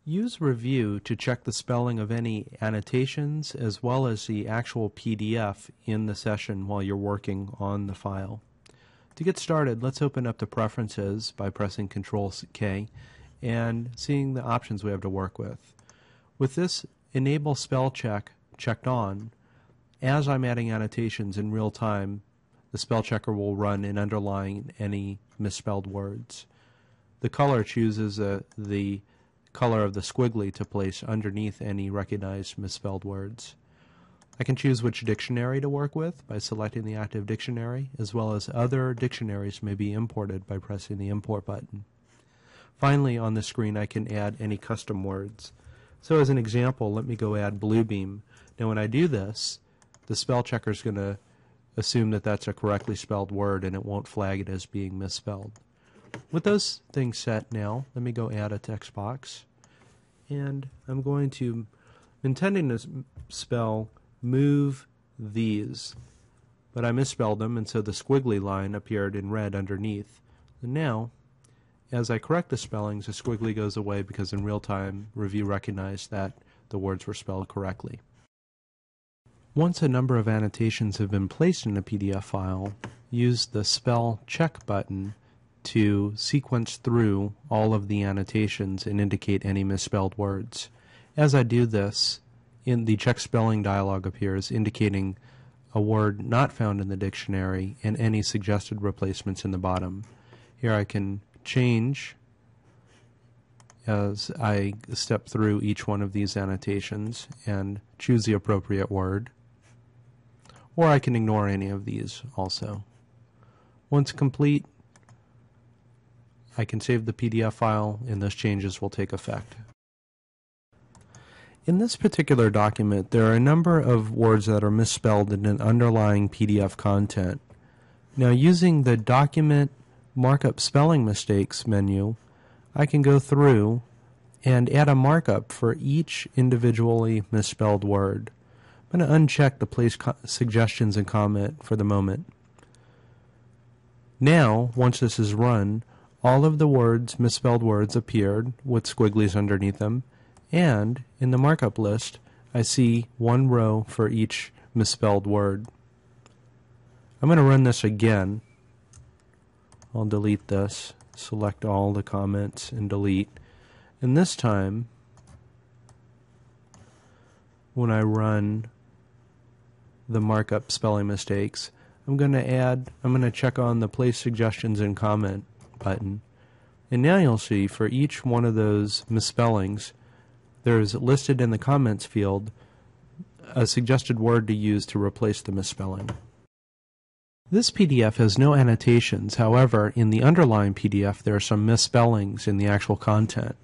Use Review to check the spelling of any annotations as well as the actual PDF in the session while you're working on the file. To get started, let's open up the Preferences by pressing Ctrl-K and seeing the options we have to work with. With this Enable Spell Check checked on, as I'm adding annotations in real time, the spell checker will run and underline any misspelled words. The color chooses the color of the squiggly to place underneath any recognized misspelled words. I can choose which dictionary to work with by selecting the active dictionary, as well as other dictionaries may be imported by pressing the Import button. Finally, on the screen I can add any custom words. So as an example, let me go add Bluebeam. Now when I do this, the spell checker is going to assume that that's a correctly spelled word and it won't flag it as being misspelled. With those things set now, let me go add a text box, and I'm intending to spell move these, but I misspelled them, and so the squiggly line appeared in red underneath. And now, as I correct the spellings, the squiggly goes away because in real time Review recognized that the words were spelled correctly. Once a number of annotations have been placed in a PDF file, use the Spell Check button to sequence through all of the annotations and indicate any misspelled words. As I do this, in the check spelling dialog appears indicating a word not found in the dictionary and any suggested replacements in the bottom. Here I can change as I step through each one of these annotations and choose the appropriate word, or I can ignore any of these also. Once complete, I can save the PDF file and those changes will take effect. In this particular document, there are a number of words that are misspelled in an underlying PDF content. Now, using the Document Markup Spelling Mistakes menu, I can go through and add a markup for each individually misspelled word. I'm going to uncheck the Place Suggestions and Comment for the moment. Now, once this is run, all of the misspelled words appeared with squigglies underneath them, and in the markup list I see one row for each misspelled word. I'm going to run this again. I'll delete this, select all the comments and delete. And this time, when I run the markup spelling mistakes, I'm going to check on the Place Suggestions and Comment button, and now you'll see for each one of those misspellings there's listed in the comments field a suggested word to use to replace the misspelling. This PDF has no annotations. However, in the underlying PDF there are some misspellings in the actual content.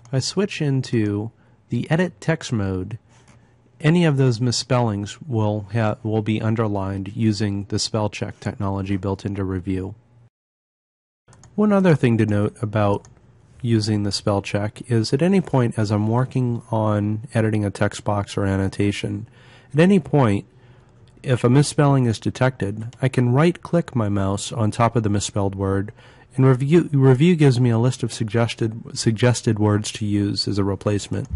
If I switch into the Edit Text mode, any of those misspellings will be underlined using the spell check technology built into Review. One other thing to note about using the spell check is at any point as I'm working on editing a text box or annotation, at any point if a misspelling is detected, I can right-click my mouse on top of the misspelled word, and Review gives me a list of suggested words to use as a replacement.